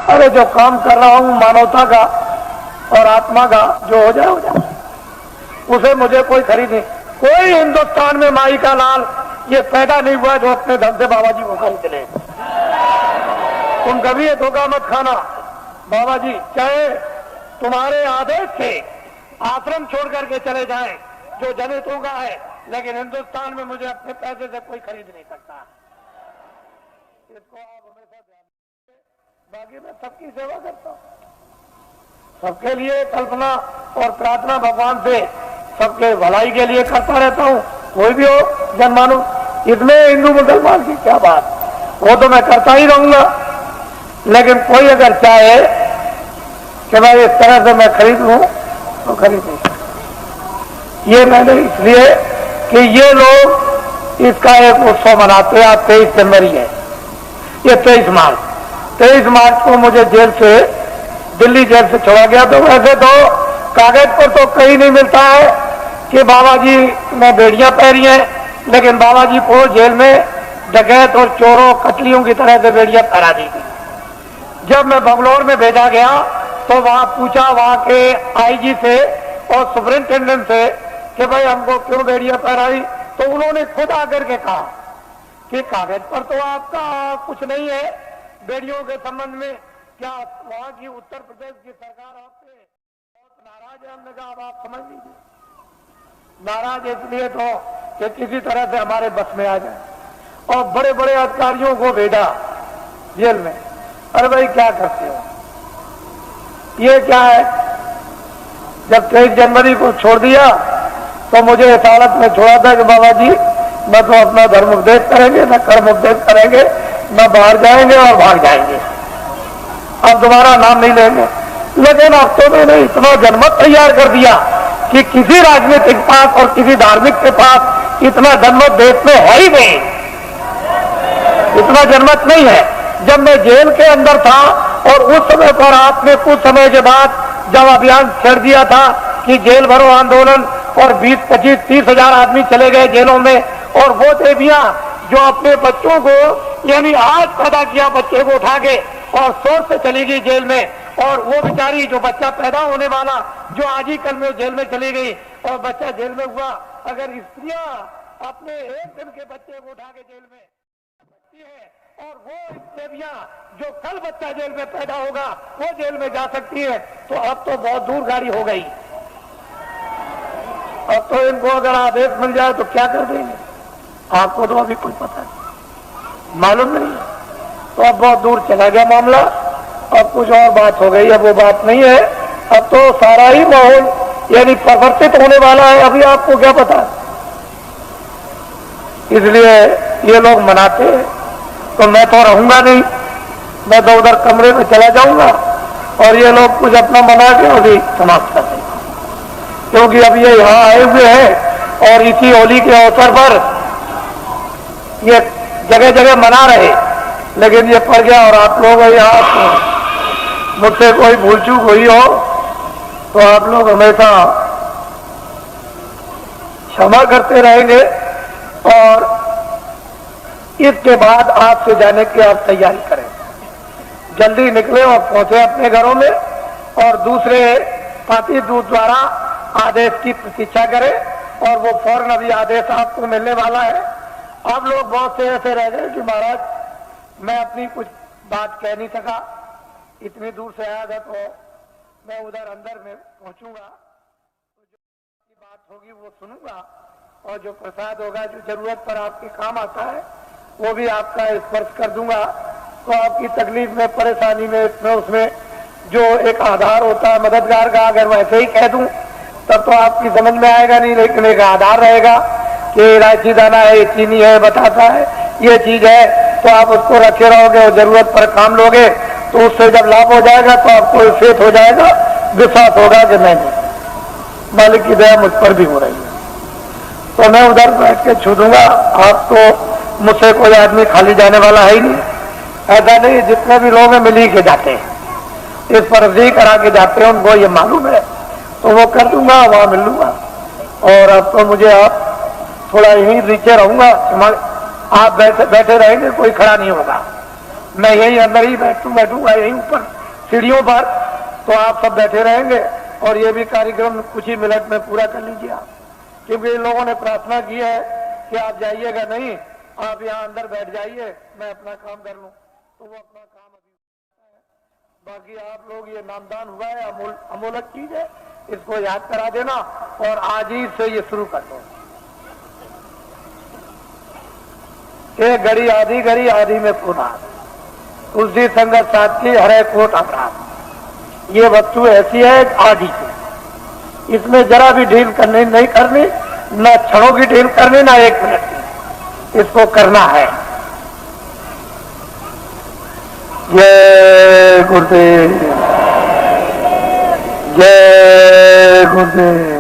अरे जो काम कर रहा हूं मानवता का और आत्मा का, जो हो जाए उसे मुझे कोई खरीद नहीं। कोई हिंदुस्तान में माई का लाल ये पैदा नहीं हुआ जो अपने धन से बाबा जी को खरीद ले। तुम कभी ये धोखा मत खाना। बाबा जी चाहे तुम्हारे आदेश से आश्रम छोड़ करके चले जाएं जो जनहितों का है, लेकिन हिंदुस्तान में मुझे अपने पैसे से कोई खरीद नहीं सकता। इसको आप हमेशा ध्यान रखें। बाकी मैं सबकी सेवा करता हूँ, सबके लिए कल्पना और प्रार्थना भगवान से सबके भलाई के लिए करता रहता हूँ। कोई भी हो जनमानुष, इसमें हिंदू मुसलमान की क्या बात, वो तो मैं करता ही रहूंगा। लेकिन कोई अगर चाहे कि भाई इस तरह से मैं खरीद लूं तो खरीद नहीं सकता। ये मैंने इसलिए कि ये लोग इसका एक उत्सव मनाते हैं। आज 23 जनवरी है, ये 23 मार्च को मुझे जेल से, दिल्ली जेल से छोड़ा गया। तो वैसे तो कागज पर तो कहीं नहीं मिलता है कि बाबा जी ने बेड़ियां पहनी हैं, लेकिन बाबा जी को जेल में डकैत और चोरों कतलियों की तरह से बेड़ियां पहरा दी थी। जब मैं बंगलौर में भेजा गया तो वहां पूछा वहां के आईजी से और सुपरिंटेंडेंट से कि भाई हमको क्यों बेड़ियां पहराई, तो उन्होंने खुद आकर के कहा कि कागज पर तो आपका कुछ नहीं है बेड़ियों के संबंध में, क्या वहां की उत्तर प्रदेश की सरकार आपसे बहुत नाराज है। हमने कहा अब आप समझ लीजिए, नाराज इसलिए तो कि किसी तरह से हमारे बस में आ जाए। और बड़े बड़े अधिकारियों को भेजा जेल में। अरे भाई क्या करते हो, ये क्या है। जब 23 जनवरी को छोड़ दिया तो मुझे इस हालत में छोड़ा था कि बाबा जी न तो अपना धर्म उपदेश करेंगे, न कर्म उपदेश करेंगे, न बाहर जाएंगे और भाग जाएंगे, अब दोबारा नाम नहीं लेंगे। लेकिन अब तो मैंने इतना जनमत तैयार कर दिया कि किसी राजनीतिक पास और किसी धार्मिक के पास इतना जनमत देश में है ही नहीं, इतना जनमत नहीं है। जब मैं जेल के अंदर था और उस समय पर आपने कुछ समय के बाद जब अभियान छेड़ दिया था कि जेल भरो आंदोलन, और 20, 25, 30 हजार आदमी चले गए जेलों में, और वो देवियां जो अपने बच्चों को, यानी आज पैदा किया बच्चे को उठा के और शोर से चली गई जेल में, और वो बेचारी जो बच्चा पैदा होने वाला जो आज ही कल में जेल में चली गई और बच्चा जेल में हुआ। अगर स्त्रियां अपने एक दिन के बच्चे को उठा के जेल में सकती है, और वो देवियां जो कल बच्चा जेल में पैदा होगा वो जेल में जा सकती है, तो अब तो बहुत दूर गाड़ी हो गई। अब तो इनको अगर आदेश मिल जाए तो क्या कर देंगे, आपको तो अभी कुछ पता नहीं, मालूम नहीं है। तो अब बहुत दूर चला गया मामला, अब कुछ और बात हो गई। अब वो बात नहीं है, अब तो सारा ही माहौल यानी परिवर्तित होने वाला है, अभी आपको क्या पता। इसलिए ये लोग मनाते हैं तो मैं तो रहूंगा नहीं, मैं तो उधर कमरे में चला जाऊंगा और ये लोग कुछ अपना मना के अभी समाप्त कर देंगे। क्योंकि अब ये यहाँ आए हुए हैं और इसी होली के अवसर पर ये जगह जगह मना रहे, लेकिन ये पड़ गया। और आप लोग यहाँ तो मुझसे कोई भूल चूक हुई हो तो आप लोग हमेशा क्षमा करते रहेंगे। और इसके बाद आपसे जाने की आप तैयारी करें, जल्दी निकले और पहुंचे अपने घरों में, और दूसरे पार्टी दूत द्वारा आदेश की प्रतीक्षा करें, और वो फौरन अभी आदेश आपको मिलने वाला है। आप लोग बहुत से ऐसे रह गए कि महाराज मैं अपनी कुछ बात कह नहीं सका, इतनी दूर से आया था, तो मैं उधर अंदर में पहुंचूंगा तो जो बात होगी वो सुनूंगा, और जो प्रसाद होगा जो जरूरत पर आपके काम आता है वो भी आपका स्पर्श कर दूंगा। तो आपकी तकलीफ में, परेशानी में, इसमें उसमें जो एक आधार होता है मददगार का, अगर वैसे ही कह दूं तब तो आपकी समझ में आएगा नहीं, लेकिन एक आधार रहेगा कि इलायची दाना है, ये चीनी है, बताता है, ये चीज है, तो आप उसको रखे रहोगे और जरूरत पर काम लोगे तो उससे जब लाभ हो जाएगा तो आपको फेथ हो जाएगा, विश्वास होगा कि नहीं मालिक की दया मुझ पर भी हो रही है। तो मैं उधर बैठ के छू दूंगा। आप तो मुझसे कोई आदमी खाली जाने वाला है ही नहीं, ऐसा नहीं, जितने भी लोग हैं मिल ही के जाते हैं, इस पर अर्जी करा के जाते हैं, उनको ये मालूम है, तो वो कर दूंगा, वहां मिल लूंगा। और अब तो मुझे आप थोड़ा यहीं नीचे रहूंगा, आप बैठे रहेंगे, कोई खड़ा नहीं होगा, मैं यही अंदर ही बैठूंगा यही ऊपर सीढ़ियों पर, तो आप सब बैठे रहेंगे और ये भी कार्यक्रम कुछ ही मिनट में पूरा कर लीजिए आप, क्योंकि इन लोगों ने प्रार्थना की है कि आप जाइएगा नहीं, आप यहाँ अंदर बैठ जाइए, मैं अपना काम कर लूं। तो वो अपना काम अभी, बाकी आप लोग ये नामदान हुआ है, अमूलक चीज है, इसको याद करा देना और आज ही से ये शुरू कर दो। एक घड़ी आधी में पुनः तुलसी संगत साथ की हरे कोट अपराध। ये वस्तु ऐसी है आदि की, इसमें जरा भी ढील करनी नहीं करनी, न क्षणों की ढील करनी, ना एक मिनट की, इसको करना है। जय गुरुदेव, जय गुरुदेव।